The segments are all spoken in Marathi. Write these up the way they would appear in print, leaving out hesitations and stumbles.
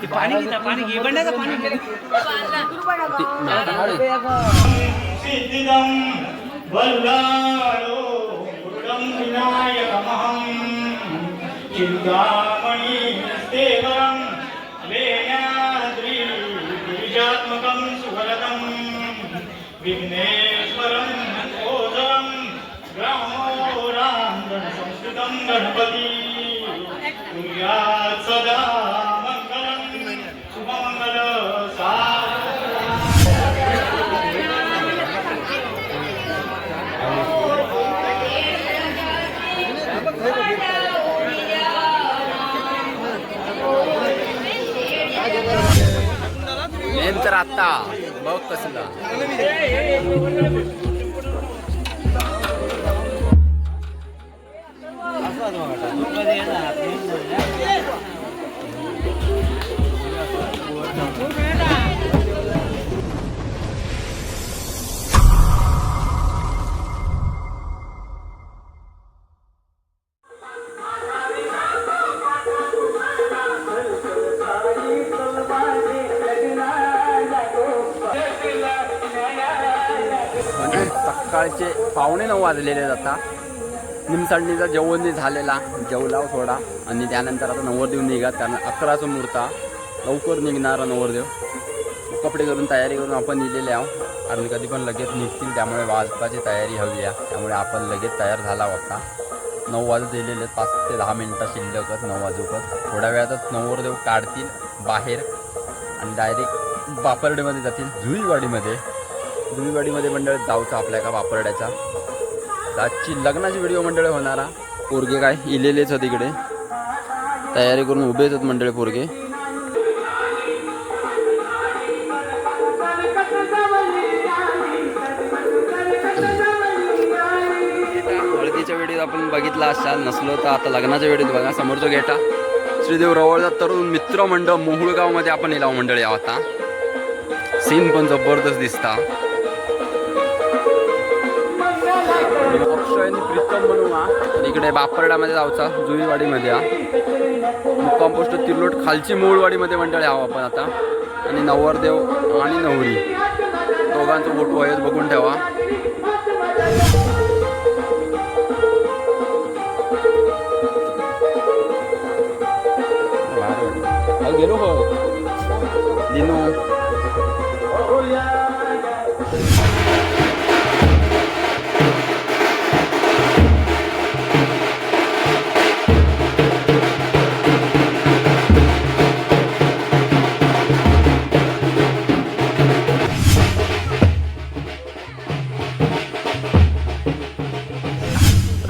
पाणी घे बंड्याचं पाणी घे सिद्धिदं वल्लालो गुरुडं विनायकमहं चिन्तामणि देवं वेण्याद्रि बीजात्मकं सुवरदं विघ्नेश्वरं ओदं ग्रामोरान्धन संस्कृतं गणपति कुर्यात् सदा मङ्गलं शुभमङ्गल तर आता बघ कसला सकाळचे 9:15 वाजलेले आता निमसडणीचा जेवण झालेला जेवला थोडा आणि त्यानंतर आता नवरदेव निघा कारण 11चा मुहूर्त लवकर निघणारा नवरदेव कपडे करून तयारी करून आपण निघलेले आहोत कारण कधी पण लगेच निघतील त्यामुळे वाजपाची तयारी हवी आहे त्यामुळे आपण लगेच तयार झाला होता 9 वाजत दिलेले 5 ते 10 मिनटं शिल्लकच 9 वाजूकच थोड्या वेळातच नवरदेव काढतील बाहेर आणि डायरेक्ट बापरडेमध्ये जातील जुईवाडीमध्ये मंडळ जाऊचं आपल्या का वापरड्याचा आजची लग्नाची व्हिडिओ मंडळ होणारा पोरगे काय इलेलेच तिकडे तयारी करून उभेच आहेत मंडळ पोरगे हळदीच्या वेळेत आपण बघितला असाल नसलो तर आता लग्नाच्या वेळेत बघा समोरचा गेटा श्रीदेव रवळचा तरुण मित्र मंडळ मोहोळगावमध्ये आपण इलाव मंडळ यावं आता सीन पण जबरदस्त दिसता अक्षयनी प्रीतम म्हणून इकडे बापरड्यामध्ये जाऊचा जुईवाडीमध्ये मुक्काम पोस्ट तिरलोट खालची मूळवाडीमध्ये मंडळ यावं आपण आता आणि नवरदेव आणि नवरी दोघांचं फोटो आहे बघून ठेवा गेलो हो दिनू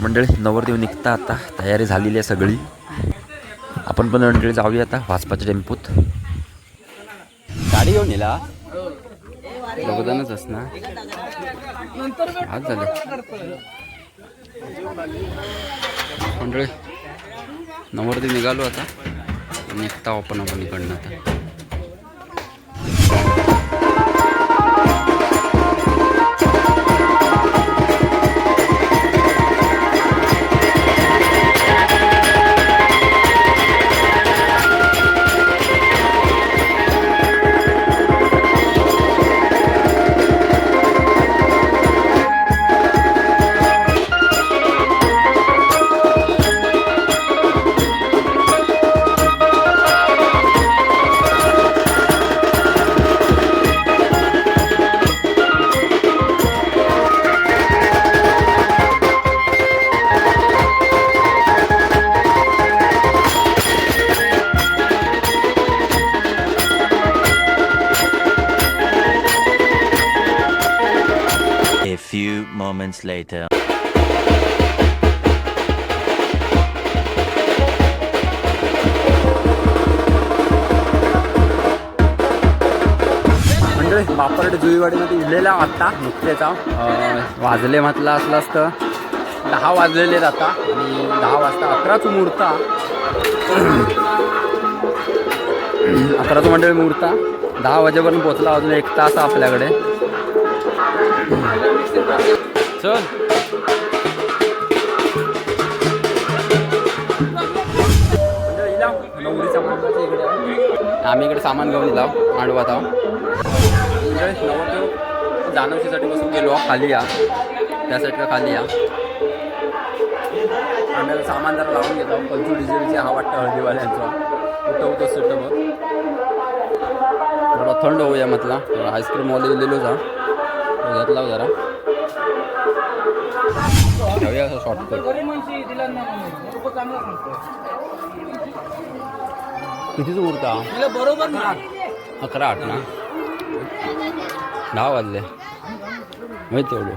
मंडळी नवरदेव निघता आता तयारी झालेली आहे सगळी आपण पण मंडळी जाऊया आता वाजपाच्या टेम्पोत गाडी घेऊन येला दोघजणच असणार आज झालं मंडळी नवरदेव निघालो आता निघता आपण इकडनं आता few moments later. म्हणजे बापरडे जुईवाडीमध्ये इलेला आत्ता नुकतेचा वाजले म्हटलं असलं असतं 10 वाजलेले आता आणि 10 वाजता 11चा मुहूर्त 11चा मंडळी मुहूर्त 10 वाजेपर्यंत पोहोचला अजून 1 तास आपल्याकडे चल नवरीच्या मंडपाच्या इकडे आहोत. आम्ही इकडे सामान घेऊन दिला मांडवात आहोत. इकडे नवरदेव जानवशीसाठी बसून गेलो खाली या, त्या साईडला खाली या. आम्ही आता सामान जरा लावून घेतो. पंचू डिझेलची हा वाटतं हळदीवाल्यांचा उठवतो सुटव. थोडा थंड होऊया म्हटला. थोडा आईस्क्रीम वाले गेलेलो जा घेतला जरा घेऊया असं शॉर्टकट. कितीच उरता बरोबर ना 11-8 ना 10 वाजले माहिती तेवढं.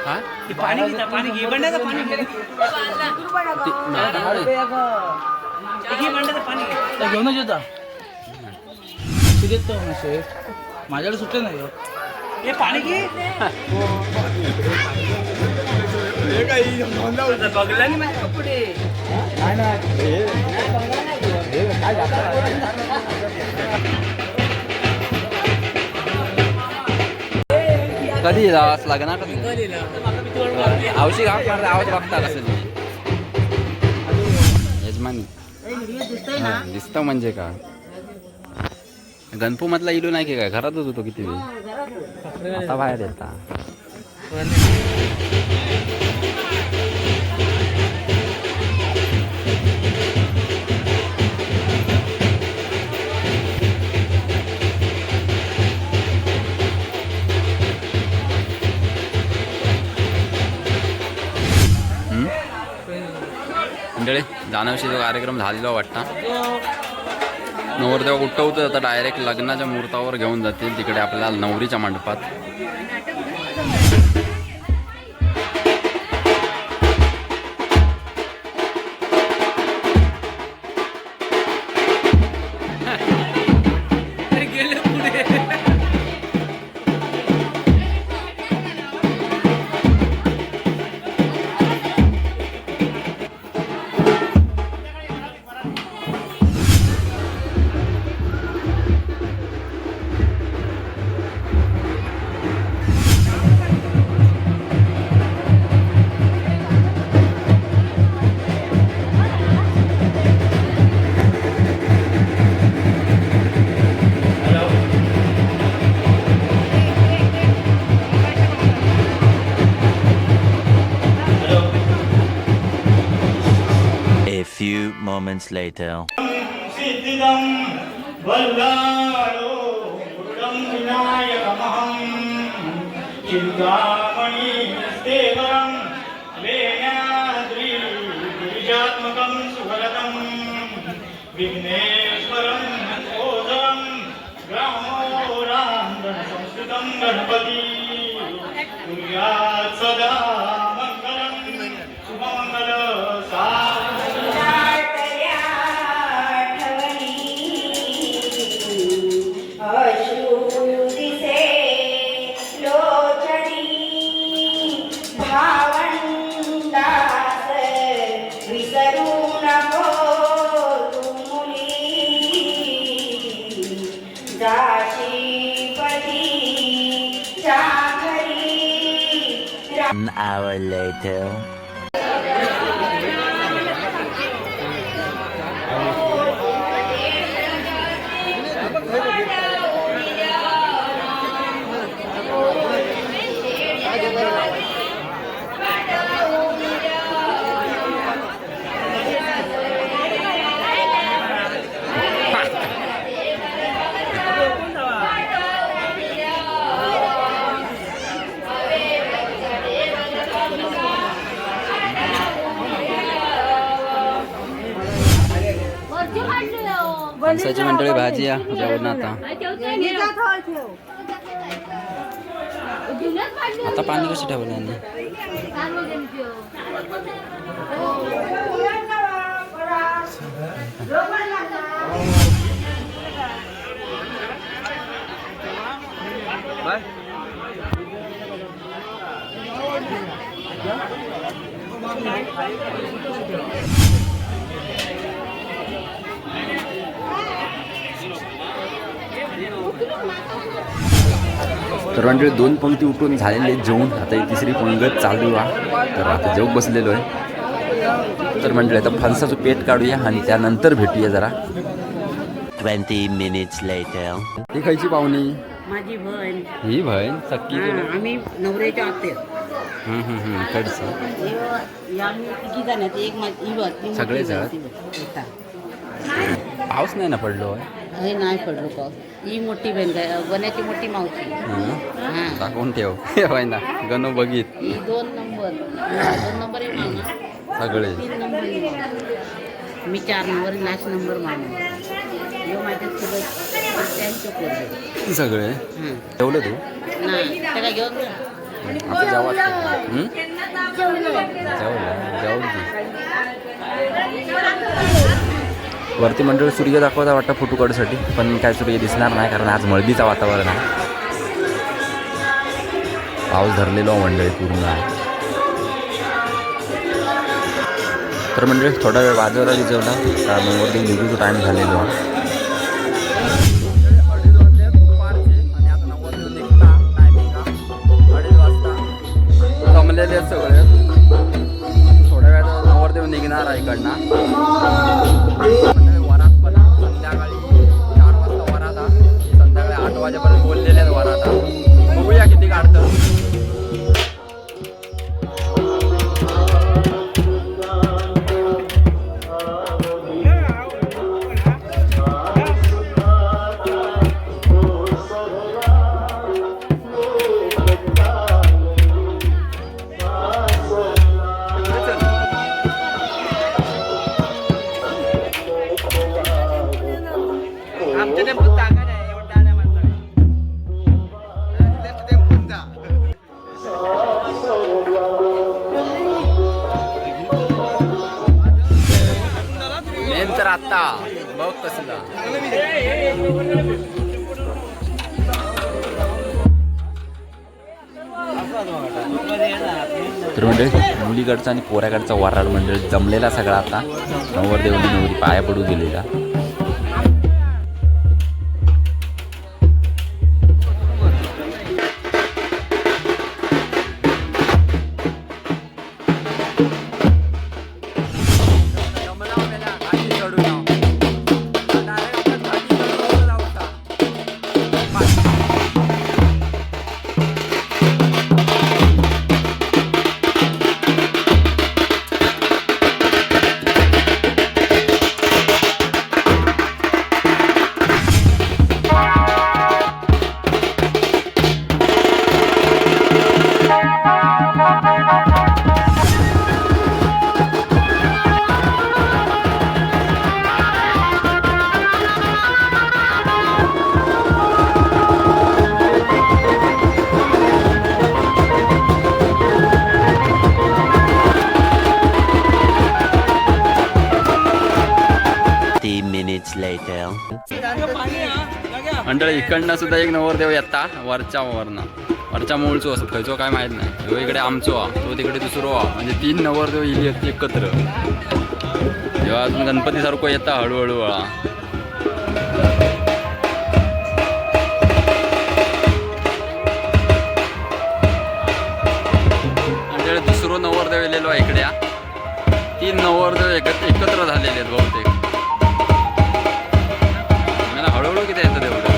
हा ते पाणी घे, पाणी घे, बंड्याचं पाणी घे. घे बंड्याचं पाणी घे. घेऊनच येता देतो मासे माझ्याकडे सुटले नाही. हे पाणी घे. बघला नाही माझे कपडे. कधी जावाच लागणार आवशी गाव आवाज बघता कसं यजमानी दिसतं म्हणजे का गणपू मधला इलू नाही की काय घरातच होतो किती वेळ आता बाहेर येता. मंडळी जानवशीचा कार्यक्रम झालेला वाटता. नवरदेव उठवतो आता डायरेक्ट लग्नाच्या मुहूर्तावर घेऊन जातील तिकडे आपल्याला नवरीच्या मंडपात. moments later. सिद्धिदं वल्लालो गुरुडं विनायकमहं चिन्तामणिस्तेवरं वेण्याद्रिगिरिजात्मकं सुभरतं विघ्नेश्वरं ओदरं ग्रामोरान्दनसंस्कृतं गणपति कुर्यात् सदा मङ्गलं शुभमङ्गल An hour later. माणसाची मंडळी भाजी या जेवण आता. आता पाणी कसं ठेवलं यांनी. तर म्हणजे 2 पंक्ती उठून झालेले जेवून आता ही तिसरी पंगत चालू आहे. तर आता जेवू बसलेलो आहे. तर म्हणजे आता फणसाचं पेट काढूया आणि त्यानंतर भेटूया जरा. 20 minutes later. ही खायची पाहुणी माझी बहीण ही बहीण सक्की आम्ही नवऱ्याच्या आते कडची आम्ही तिघी जण आहेत. एक माझी ती सगळे मोठी जण? ती एकटा. पाऊस नाही ना पडलो हे नाही पडलो पाऊस. ही मोठी बहीण काय गण्याची मोठी मावशी हा दाखवून ठेव हे ना गणू बघित ही 2 नंबर 2 नंबर आहे मामा. सगळे 3 नंबर आहे मामा. मी 4 नंबर लास्ट नंबर मामा. हे माझ्या चुलत त्यांच्या पोरं. सगळे हां ठेवलं तू नाही त्याला घेऊन जा. आता जेवत जेवलं वरती मंडळ सूर्य दाखवता वाटतं फोटो काढूसाठी पण काय सूर्य दिसणार नाही कारण आज मळदीचा वातावरण आहे. पाऊस धरलेलो मंडळी पूर्ण आहे. तर मंडळी थोडा वेळ वाजवला विजवला कारण वरती निघूचा टाईम झालेलो आहे. जमलेले सगळे थोड्या वेळात नवरदेव निघणार आहे इकडनं. वरात पण संध्याकाळी 4 वाजता वरात आहे. संध्याकाळी 8 वाजेपर्यंत बोललेले आहेत वरात. बघूया किती काढतं. मेन तर आता बघ कसला तर म्हणजे मुलीकडचा आणि पोऱ्याकडचा वराड मंडळ जमलेला सगळा आता. नवरदेव आणि नवरी पाया पडू गेलेला. मंडळी इकडनं सुद्धा एक नवरदेव येता वरच्या मूळचो असत खयचो काय माहित नाही. तो इकडे आमचो हा तो तिकडे दुसरो हा म्हणजे 3 नवरदेव इली एकत्र. जेव्हा अजून गणपती सारखं येता हळूहळू वळा. म्हणजे दुसरो नवरदेव येलेलो आहे इकडे. 3 नवरदेव एकत्र झालेले आहेत बहुतेक. मला हळूहळू किती येतं तेवढं.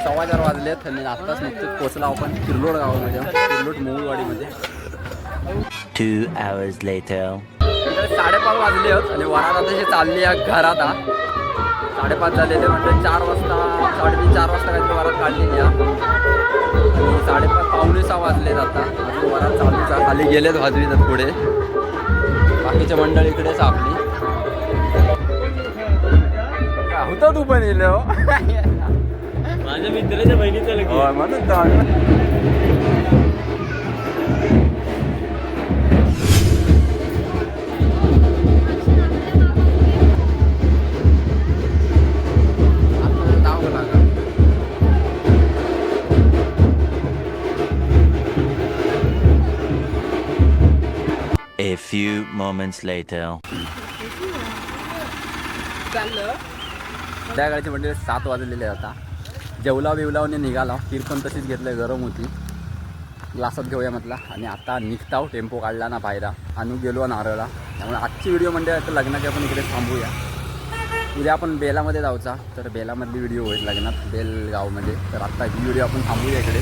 सव्वा 4 वाजलेत आणि आत्ताच नुकतं पोचला आपण किर्लोड गावामध्ये. किर्लोड मोहोळवाडीमध्ये. 2 hours later. 5:30 वाजले आहेत आणि वरात आता जे चालली आहे घरात. 5:30 झालेले म्हणजे 4 वाजता 3:30-4 वाजता काहीतरी वरात काढलेली आहे. आणि 5:30 पावणे 6 वाजलेत आता. अजून वरात चालूच आहे. खाली गेलेत वाजवीतात पुढे. बाकीच्या मंडळी इकडेच आपली. होतं तू पण येईल माझ्या मित्राच्या बहिणीचं म्हणून A few moments later. संध्याकाळचे म्हणजे 7 वाजलेले आता. जेवला बिवलावने निघाला. खीर पण तशीच घेतलं, गरम होती. ग्लासात घेऊया म्हटला आणि आता निघताव. टेम्पो काढला ना बाहेर आणू गेलो नारळला. त्यामुळे आजची व्हिडिओ म्हणजे आता लग्नाची आपण इकडे थांबूया. उद्या आपण बेलामध्ये जाऊचा, तर बेलामधली व्हिडिओ होईल लग्नात बेलगावमध्ये. तर आत्ता ही व्हिडिओ आपण थांबूया इकडे.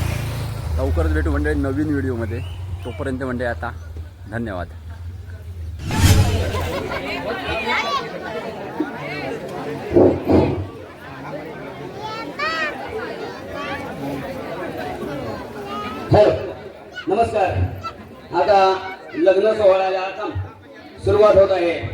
लवकरच भेटू म्हणजे नवीन व्हिडिओमध्ये. तोपर्यंत म्हणजे आता धन्यवाद. नमस्कार. आता लग्न सोहळ्याला सुरुवात होत आहे.